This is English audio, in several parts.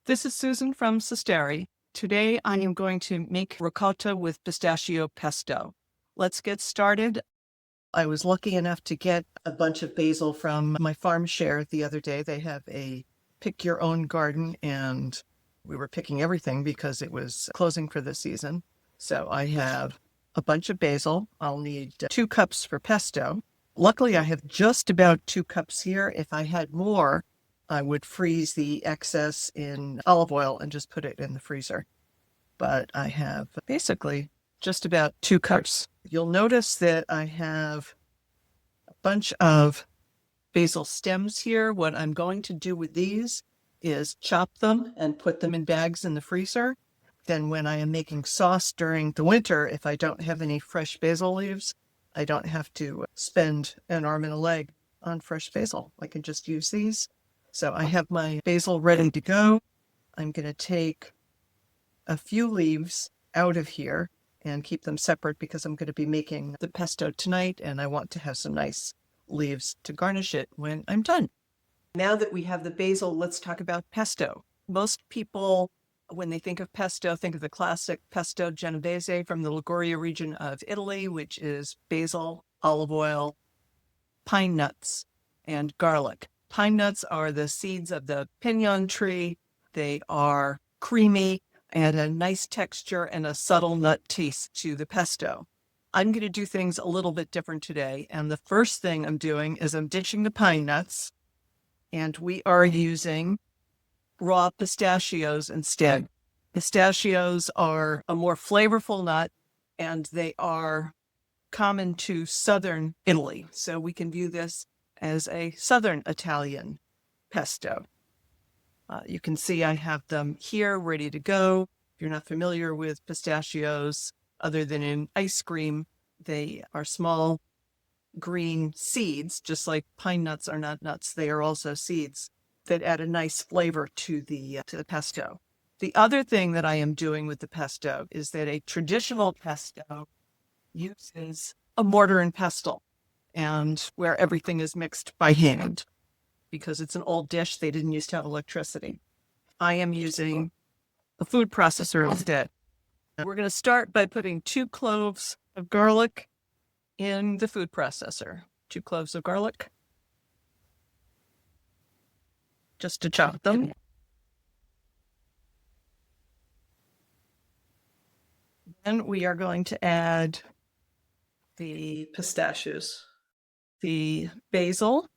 This is Susan from Sisteri. Today I am going to make ricotta with pistachio pesto. Let's get started. I was lucky enough to get a bunch of basil from my farm share the other day. They have a pick your own garden, and we were picking everything because it was closing for the season. So I have a bunch of basil. I'll need 2 cups for pesto. Luckily, I have just about 2 cups here. If I had more, I would freeze the excess in olive oil and just put it in the freezer. But I have basically just about 2 cups. You'll notice that I have a bunch of basil stems here. What I'm going to do with these is chop them and put them in bags in the freezer. Then when I am making sauce during the winter, if I don't have any fresh basil leaves, I don't have to spend an arm and a leg on fresh basil. I can just use these. So I have my basil ready to go. I'm going to take a few leaves out of here and keep them separate because I'm going to be making the pesto tonight, and I want to have some nice leaves to garnish it when I'm done. Now that we have the basil, let's talk about pesto. Most people, when they think of pesto, think of the classic pesto genovese from the Liguria region of Italy, which is basil, olive oil, pine nuts, and garlic. Pine nuts are the seeds of the pinon tree. They are creamy and a nice texture and a subtle nut taste to the pesto. I'm going to do things a little bit different today. And the first thing I'm doing is I'm ditching the pine nuts, and we are using raw pistachios instead. Pistachios are a more flavorful nut, and they are common to southern Italy. So we can view this as a southern Italian pesto. You can see I have them here ready to go. If you're not familiar with pistachios, other than in ice cream, they are small green seeds, just like pine nuts are not nuts. They are also seeds that add a nice flavor to the pesto. The other thing that I am doing with the pesto is that a traditional pesto uses a mortar and pestle, and where everything is mixed by hand. Because it's an old dish, they didn't used to have electricity. I am using a food processor instead. We're going to start by putting 2 cloves of garlic in the food processor. 2 cloves of garlic, just to chop them. Then we are going to add the pistachios, the basil,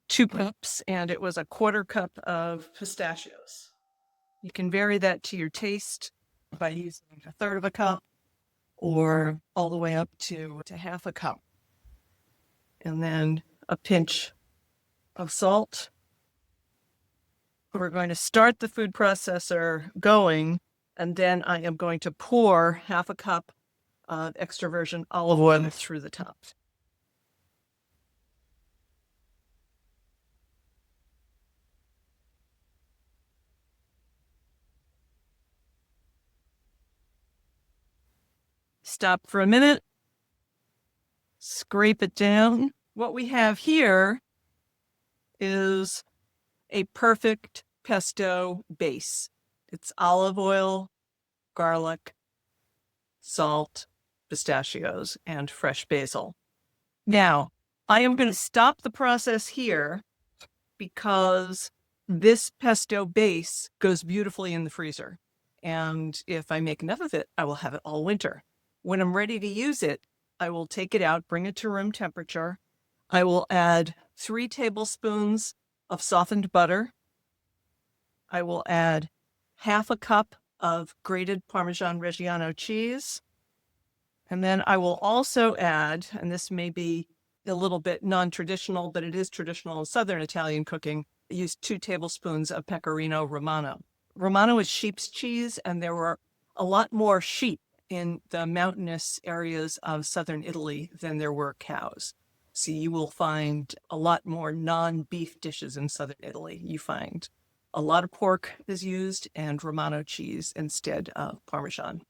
2 cups, and it was a 1/4 cup of pistachios. You can vary that to your taste by using 1/3 of a cup or all the way up to 1/2 cup. And then a pinch of salt. We're going to start the food processor going, and then I am going to pour 1/2 cup of extra virgin olive oil through the top. Stop for a minute, scrape it down. What we have here is a perfect pesto base. It's olive oil, garlic, salt, pistachios, and fresh basil. Now, I am going to stop the process here because this pesto base goes beautifully in the freezer. And if I make enough of it, I will have it all winter. When I'm ready to use it, I will take it out, bring it to room temperature. I will add 3 tablespoons of softened butter. I will add 1/2 cup of grated Parmesan Reggiano cheese. And then I will also add, and this may be a little bit non-traditional, but it is traditional in Southern Italian cooking, I use 2 tablespoons of Pecorino Romano. Romano is sheep's cheese, and there were a lot more sheep in the mountainous areas of Southern Italy than there were cows. So you will find a lot more non-beef dishes in Southern Italy. You find a lot of pork is used and Romano cheese instead of Parmesan.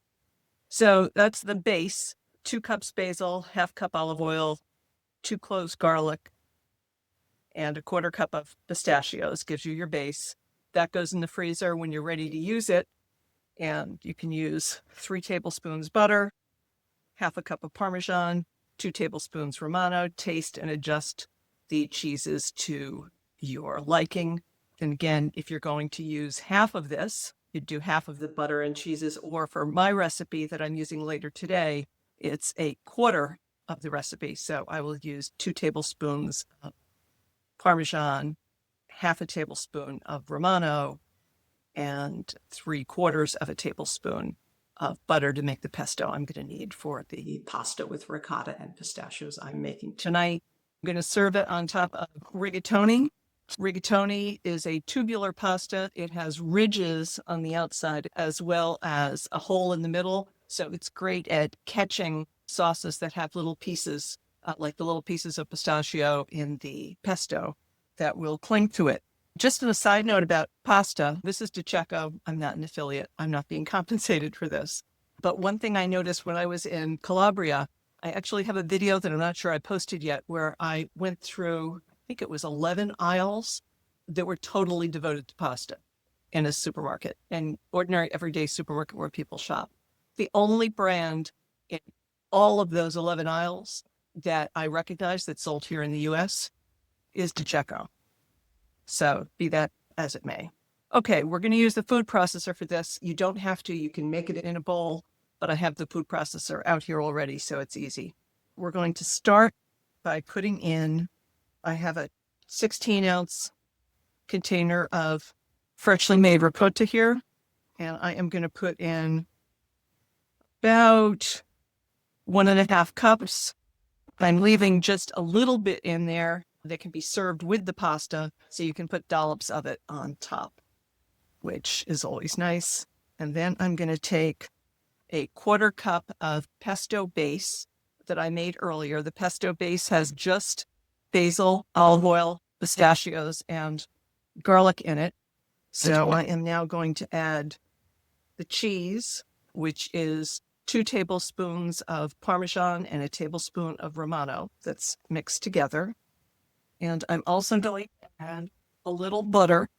So that's the base. 2 cups basil, 1/2 cup olive oil, 2 cloves garlic, and a 1/4 cup of pistachios gives you your base. That goes in the freezer when you're ready to use it. And you can use 3 tablespoons butter, half a cup of Parmesan, 2 tablespoons Romano. Taste and adjust the cheeses to your liking. And again, if you're going to use half of this, you'd do half of the butter and cheeses, or for my recipe that I'm using later today, it's a quarter of the recipe. So I will use 2 tablespoons of Parmesan, half a tablespoon of Romano, and 3/4 of a tablespoon of butter to make the pesto I'm going to need for the pasta with ricotta and pistachios I'm making tonight. I'm going to serve it on top of rigatoni. Rigatoni is a tubular pasta. It has ridges on the outside as well as a hole in the middle. So it's great at catching sauces that have little pieces, like the little pieces of pistachio in the pesto that will cling to it. Just an aside note about pasta, this is DiCecco. I'm not an affiliate. I'm not being compensated for this. But one thing I noticed when I was in Calabria, I actually have a video that I'm not sure I posted yet, where I went through, I think it was 11 aisles that were totally devoted to pasta in a supermarket, an ordinary everyday supermarket where people shop. The only brand in all of those 11 aisles that I recognize that's sold here in the US is DiCecco. So be that as it may. Okay, we're going to use the food processor for this. You don't have to. You can make it in a bowl, but I have the food processor out here already, so it's easy. We're going to start by putting in, I have a 16-ounce container of freshly made ricotta here, and I am going to put in about 1.5 cups. I'm leaving just a little bit in there that can be served with the pasta, so you can put dollops of it on top, which is always nice. And then I'm going to take a 1/4 cup of pesto base that I made earlier. The pesto base has just basil, olive oil, pistachios, and garlic in it. So I am now going to add the cheese, which is 2 tablespoons of Parmesan and a tablespoon of Romano that's mixed together. And I'm also going to add a little butter,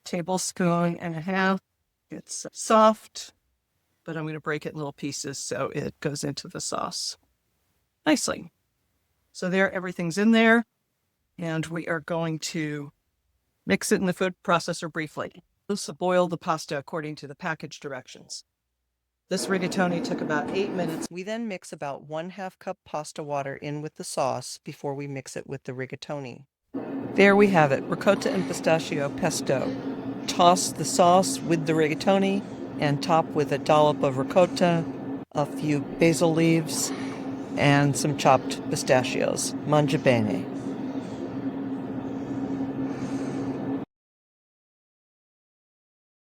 1.5 tablespoons. It's soft, but I'm going to break it in little pieces so it goes into the sauce nicely. So there, everything's in there, and we are going to mix it in the food processor briefly. So boil the pasta according to the package directions. This rigatoni took about 8 minutes. We then mix about 1/2 cup pasta water in with the sauce before we mix it with the rigatoni. There we have it, ricotta and pistachio pesto. Toss the sauce with the rigatoni and top with a dollop of ricotta, a few basil leaves, and some chopped pistachios. Mangia bene.